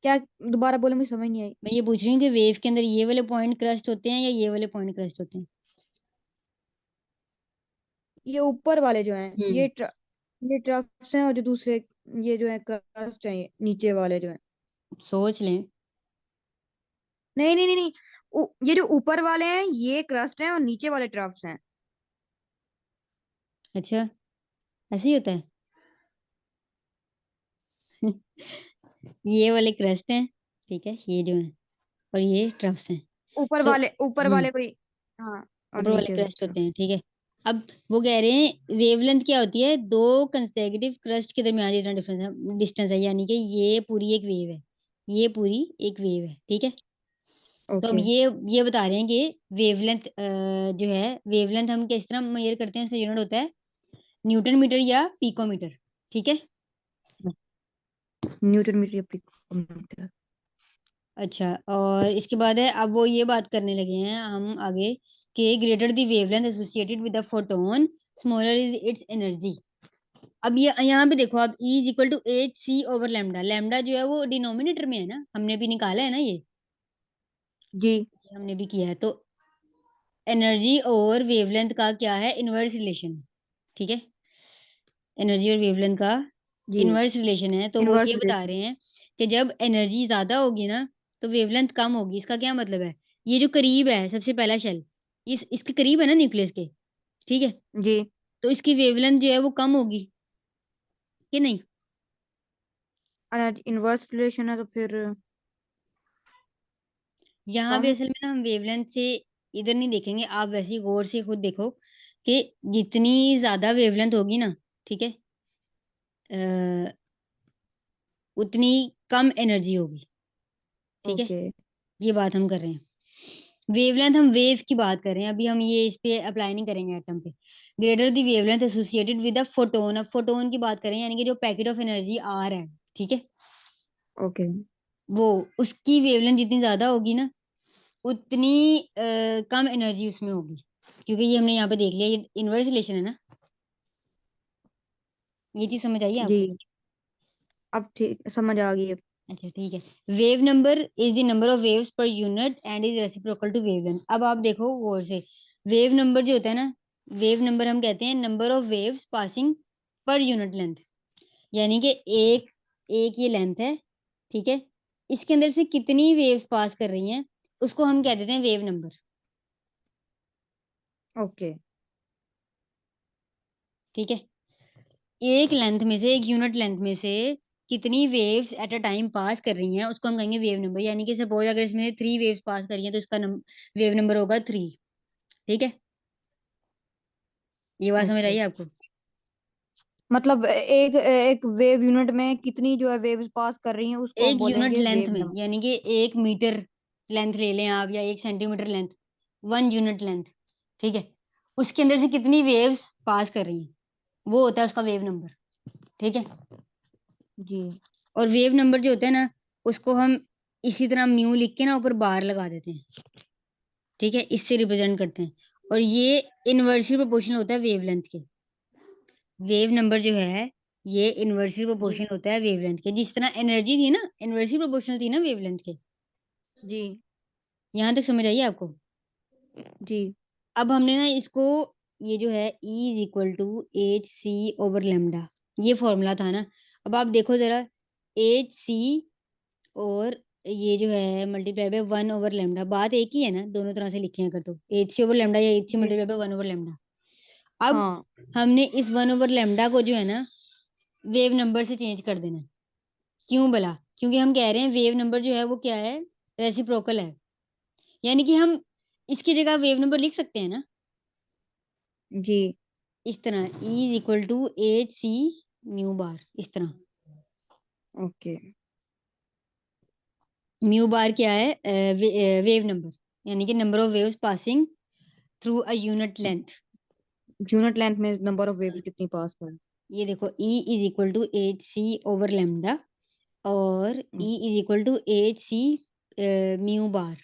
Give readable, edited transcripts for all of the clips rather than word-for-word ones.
क्या? दोबारा बोले, मुझे समझ नहीं आई। मैं ये पूछ रही हूँ कि वेव के अंदर ये वाले पॉइंट क्रस्ट होते हैं या ये वाले पॉइंट क्रस्ट होते हैं? ये ऊपर वाले जो हैं, हम्म। ये ट्रफ्स हैं, और जो दूसरे, ये जो है क्रस्ट हैं, ये नीचे वाले जो हैं। सोच लें। नहीं नहीं नहीं नहीं, ये जो ऊपर वाले हैं ये क्रस्ट हैं, और नीचे वाले ट्रफ्स हैं। अच्छा, ऐसे ही होता है। ये वाले क्रस्ट हैं, ठीक है, ये जो है, और ये ट्रफ्स हैं। तो ऊपर हम्म, वाले कोई। हाँ। और ऊपर वाले नीचे क्रस्ट ट्रफ। होते हैं, ठीक है। अब वो कह रहे हैं वेवलेंथ क्या होती है, दो कंसेक्यूटिव क्रस्ट के दरमियान जितना डिफरेंस है, डिस्टेंस है, यानी कि ये पूरी एक वेव है, ये पूरी एक वेव है, ठीक है। तो अब ओके। ये बता रहे हैं कि वेवलेंथ जो है, वेवलेंथ हम किस तरह मेजर करते हैं, उसका यूनिट होता है न्यूटन मीटर या पिकोमीटर, ठीक है। न्यूटन मीटर या पिकोमीटर। अच्छा, और इसके बाद है, अब वो ये बात करने लगे हैं हम आगे कि greater the wavelength associated with the photon, smaller is its energy. अब ये यहाँ पे देखो, अब E is equal to H C over lambda, lambda जो है वो डिनोमिनेटर में है ना, हमने भी निकाला है ना ये, जी। हमने भी किया है। तो एनर्जी और वेवलेंथ का क्या है, इनवर्स रिलेशन है, ठीक है। एनर्जी और वेवलेंथ का जी। इनवर्स रिलेशन है, तो वो ये इनवर्स बता रिलेशन। रहे हैं कि जब एनर्जी ज्यादा होगी ना, तो वेवलेंथ कम होगी। इसका क्या मतलब है, ये जो करीब है सबसे पहला शेल, इसके करीब है ना न्यूक्लियस के, ठीक है, जी। तो इसकी वेवलेंथ जो है वो कम होगी कि नहीं। इनवर्स रिलेशन है तो फिर यहाँ भी कम। असल में ना हम वेवलेंथ से इधर नहीं देखेंगे, आप वैसे ही गौर से खुद देखो कि जितनी ज्यादा वेवलेंथ होगी ना, ठीक है, अ, उतनी कम एनर्जी होगी, ठीक है। ओके। ये बात हम कर रहे हैं, वेवलेंथ हम वेव की बात कर रहे हैं, अभी हम ये इस पे अप्लाई नहीं करेंगे एटम पे। Greater the wavelength associated with the photon, अब फोटोन की बात करें, यानी कि जो पैकेट ऑफ एनर्जी आर है, ठीक है, ओके। वो उसकी वेवलेंथ जितनी ज्यादा होगी ना, उतनी कम एनर्जी उसमें होगी, क्योंकि ये हमने यहाँ पे देख लिया, ये इनवर्स रिलेशन है ना। ये चीज समझ आई जी। आपको? अब ठीक समझ आ गई अब। अच्छा, ठीक है। Wave number is the number of waves per unit and is reciprocal to wavelength. अब आप देखो गौर से, वेव नंबर जो होता है ना, वेव नंबर हम कहते हैं number of waves passing per unit length, यानी कि एक एक ये लेंथ है, ठीक है, इसके अंदर से कितनी वेव्स पास कर रही हैं, उसको हम कह देते हैं वेव नंबर, ओके। ठीक है। एक लेंथ में से, एक यूनिट लेंथ में से कितनी waves at a time pass कर रही हैं, उसको हम कहेंगे वेव नंबर। यानी कि सपोज अगर इसमें 3 वेव्स पास कर रही हैं, तो इसका वेव नंबर होगा 3, ठीक है। ये बात समझ ओके। आई आपको? मतलब एक एक वेव यूनिट में कितनी जो है वेव्स पास कर रही हैं, उसको एक हम यूनिट बोलेंगे लेंथ वेव में, नंबर। यानी कि 1 मीटर लेंथ ले लें आप, या 1 सेंटीमीटर लेंथ, 1 यूनिट लेंथ, ठीक है, उसके अंदर से कितनी वेव्स पास कर रही हैं, वो होता है उसका वेव नंबर, ठीक है। जी। और वेव नंबर जो होता है ना, उसको हम इसी तरह म्यू लिख के ना ऊपर बार लगा देते हैं, ठीक है, इससे रिप्रेजेंट करते हैं। और ये इनवर्सली प्रोपोर्शनल होता है वेवलेंथ के। वेव नंबर जो है, ये इनवर्सली जी। प्रोपोर्शनल होता है वेवलेंथ के, जिस तरह एनर्जी थी ना, इनवर्सली प्रोपोर्शनल थी ना वेवलेंथ के। जी। यहाँ तक समझ आइए आपको? जी। अब हमने ना इसको, ये जो है E is equal to H C over lambda, ये फॉर्मूला था ना। अब आप देखो जरा, एच सी और ये जो है मल्टीप्लाई बाय 1 ओवर लेमडा, बात एक ही है ना, दोनों तरह से लिखे हैं अगर, तो एच सी ओवर लेमडा या एच सी जी। Multiply by 1 over lambda. अब हाँ। हमने इस 1 ओवर लेमडा को जो है ना, वेव नंबर से चेंज कर देना है। क्यों भला? क्योंकि हम कह रहे हैं वेव नंबर जो है वो क्या है, रेसिप्रोकल है, यानी कि हम इसकी जगह वेव नंबर लिख सकते हैं ना, जी। इस तरह E is equal to H C mu bar, इस तरह। ओके। म्यू बार क्या है, वेव नंबर, यानी कि number of waves passing through a unit length. Unit length में नंबर ऑफ वेव्स कितनी पास कर। ये देखो, E is equal to H C over lambda, और E is equal to H C mu bar.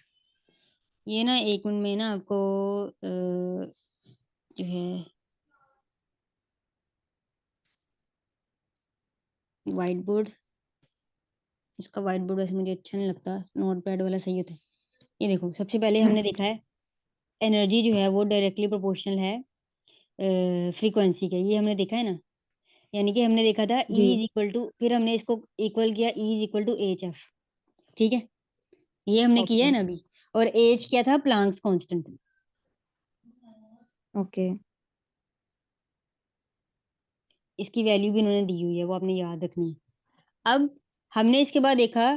ये ना एक मिनट में ना आपको जो है व्हाइट बोर्ड, इसका व्हाइट बोर्ड वैसे मुझे अच्छा नहीं लगता, नोट पैड वाला सही होता है। ये देखो, सबसे पहले हमने देखा है एनर्जी जो है वो डायरेक्टली प्रोपोर्शनल है फ्रीक्वेंसी के, ये हमने देखा है ना। यानी कि हमने देखा था E जी इज इक्वल टू, फिर हमने इसको इक्वल किया E is equal to H F. ठीक है, ये हमने किया ओके है ना अभी। और एच क्या था, प्लांक्स कांस्टेंट। ओके इसकी वैल्यू भी इन्होंने दी हुई है, वो आपने याद रखनी है। अब हमने इसके बाद देखा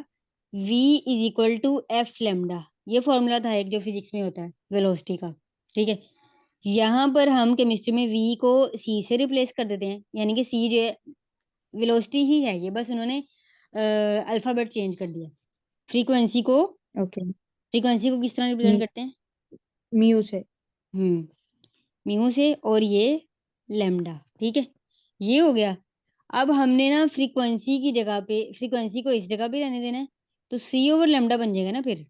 v is equal to F lambda, ये फॉर्मूला था एक जो फिजिक्स में होता है वेलोसिटी का। ठीक है, यहाँ पर हम केमिस्ट्री में v को c से रिप्लेस कर देते हैं, यानी कि c जो है वेलोसिटी ही है, ये बस उन्होंने अल्फाबेट चेंज कर दिया। फ्रीक्वेंसी को, ओके फ्रीक्वेंसी को किस तरह रिप्रेजेंट मी करते हैं? म्यू से। म्यू से, और ये लेमडा। ठीक है, ये हो गया। अब हमने ना फ्रीक्वेंसी की जगह पे, फ्रीक्वेंसी को इस जगह पे रहने देना है, तो सी ओवर लेमडा बन जाएगा ना फिर,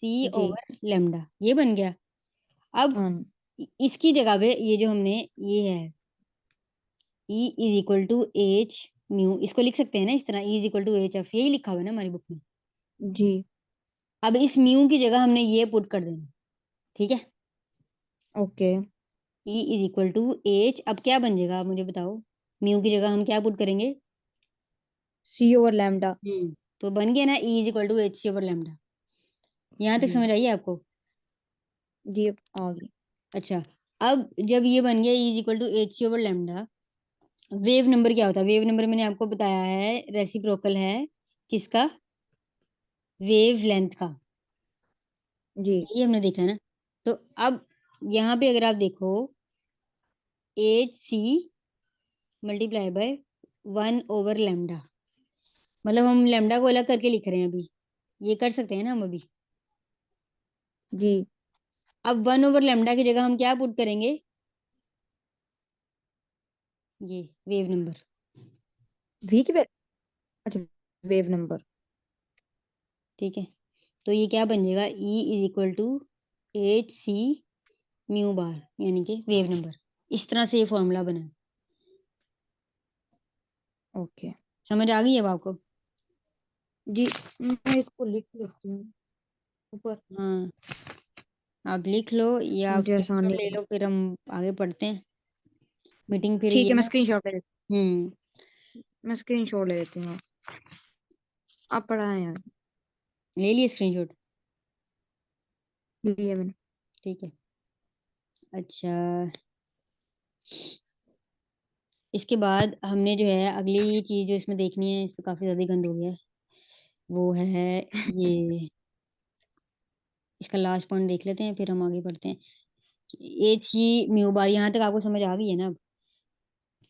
सी जी ओवर लेमडा ये बन गया। अब हाँ इसकी जगह पे ये जो हमने, ये है E is equal to H mu, इसको लिख सकते हैं ना इस तरह, E is equal to H F, यही लिखा हुआ है ना हमारी बुक में। जी अब इस म्यू की जगह हमने ये पुट कर देना। ठीक है, okay E is equal to H, अब क्या बन जाएगा आप मुझे बताओ, म्यू की जगह हम क्या पुट करेंगे? C over lambda. तो बन गया ना E is equal to H C over lambda. यहाँ तक जी समझ आई आपको? जी आ गई। अच्छा, अब जब ये बन गया E is equal to H C over lambda, wave number क्या होता है? वेव नंबर मैंने आपको बताया है रेसिप्रोकल है किसका, वेव लेंथ का। जी ये हमने देखा है ना। तो अब यहाँ पे अगर आप देखो, एच सी मल्टीप्लाई बाय 1/λ, मतलब हम लेमडा को अलग करके लिख रहे हैं अभी, ये कर सकते हैं ना हम अभी। जी अब 1/λ की जगह हम क्या पुट करेंगे? ये वेव नंबर। वी की वैल्यू। अच्छा वेव नंबर। ठीक है, तो ये क्या बन जाएगा, E is equal to H C mu bar, यानी कि वेव नंबर। इस तरह से ये फॉर्मूला बना है। ओके समझ आ गई अब आपको? जी मैं इसको लिख लेती हूँ ऊपर, हाँ, आप लिख लो या आप मुझे स्क्रीनशॉट आसानी ले हो। लो, फिर हम आगे पढ़ते हैं। मीटिंग फिर ठीक ये है मैं ना। स्क्रीनशॉट ले, हम्म, मैं स्क्रीनशॉट ले लेती हूँ। आप पढ़ाएं यार। ले लिए स्क्रीनशॉट? लिए मैंने। ठीक है, अच्छा। इसके बाद हमने जो है अगली चीज जो इसमें देखनी है, इस पे काफी ज्यादा गंद हो गया है, वो है ये, इसका लास्ट पॉइंट देख लेते हैं फिर हम आगे बढ़ते हैं। एच ई म्यू बार, यहाँ तक आपको समझ आ गई है ना अब?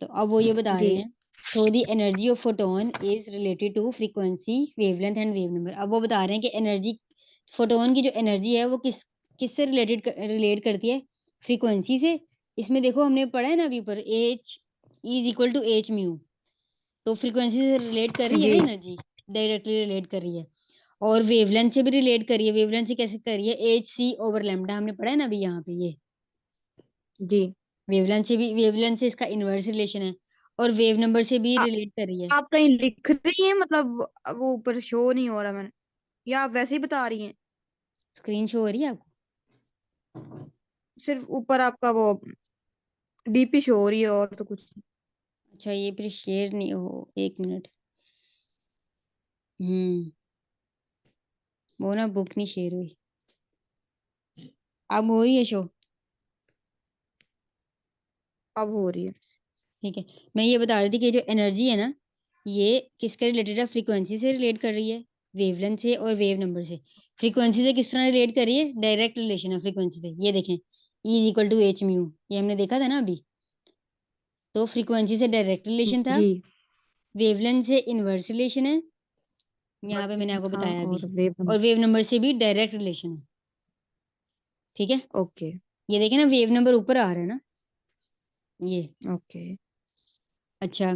तो अब वो ये बता जी रहे हैं, so the energy of photon is related to frequency, wavelength and wave number। अब वो बता रहे हैं कि एनर्जी, फोटोन की जो एनर्जी है वो किससे रिलेट करती है? फ्रीक्वेंसी से। इसमें देखो हमने पढ़ा है ना अभी ऊपर, H is equal to H mu, तो फ्रीक्वेंसी से रिलेट कर रही है ना जी एनर्जी, डायरेक्टली रिलेट कर रही है। और वेवलेंथ से भी रिलेट कर रही है, वेवलेंथ से कैसे कर रही है, एच सी ओवर लेमडा, हमने पढ़ा है ना अभी यहाँ पे ये। जी वेवलेंथ से भी, वेवलेंथ से इसका इनवर्स रिलेशन है, और वेव नंबर से भी आ, रिलेट कर रही है। आप कहीं लिख रही हैं मतलब वो ऊपर शो नहीं हो रहा मैंने, या आप वैसे ही बता रही हैं? स्क्रीन शो हो रही है आपको? सिर्फ ऊपर आपका वो डीपी शो हो रही है और तो कुछ नहीं। अच्छा, ये फिर शेयर नहीं हो, एक मिनट। हम्म, वो ना बुक नहीं शेयर हुई। अब हो रही है शो? अब हो रही है। ठीक है, मैं ये बता रही थी कि जो एनर्जी है ना, ये किसके रिलेटेड है? फ्रीक्वेंसी से रिलेट कर रही है, वेवलेंथ से और वेव नंबर से। फ्रीक्वेंसी से किस तरह रिलेट कर रही है? डायरेक्ट रिलेशन है फ्रीक्वेंसी से, ये देखें, E is equal to H mu, ये हमने देखा था ना अभी। तो फ्रीक्वेंसी से डायरेक्ट रिलेशन था, जी वेवलेंथ से इनवर्स रिलेशन है, यहाँ पे मैंने आपको था बताया अभी। और वेव। और वेव नंबर से भी डायरेक्ट रिलेशन है। ठीक है, ओके ये देखें ना, वेव नंबर ऊपर आ रहा है ना, ये। ओके अच्छा,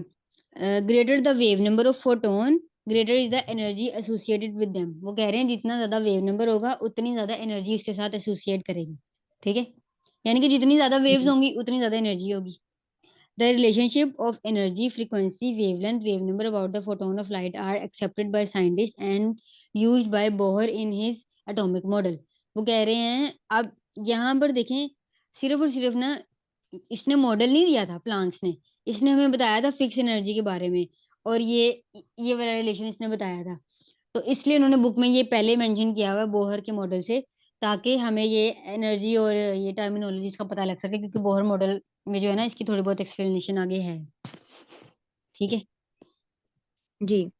greater the wave number of photon, greater is the energy associated with them. वो कह रहे हैं जितना ज्यादा वेव नंबर होगा उतनी ज्यादा एनर्जी उसके साथ एसोसिएट करेगी। ठीक है, यानी कि जितनी ज्यादा वेव्स जी होंगी उतनी ज्यादा एनर्जी होगी। The relationship of energy, frequency, wavelength, wave number about the photon of light are accepted by scientists and used by Bohr in his atomic model. वो कह रहे हैं, अब यहाँ पर देखें, सिर्फ और सिर्फ ना इसने मॉडल नहीं दिया था प्लांक्स ने, इसने हमें बताया था फिक्स एनर्जी के बारे में, और ये वाला रिलेशन इसने बताया था। तो इसलिए उन्होंने बुक में ये पहले मेंशन किया हुआ है बोहर के मॉडल से, ताकि हमें ये एनर्जी और ये टर्मिनोलॉजीज का पता लग सके, क्योंकि बोहर मॉडल में जो है ना इसकी थोड़ी बहुत एक्सप्लेनेशन आगे है। ठीक है। जी।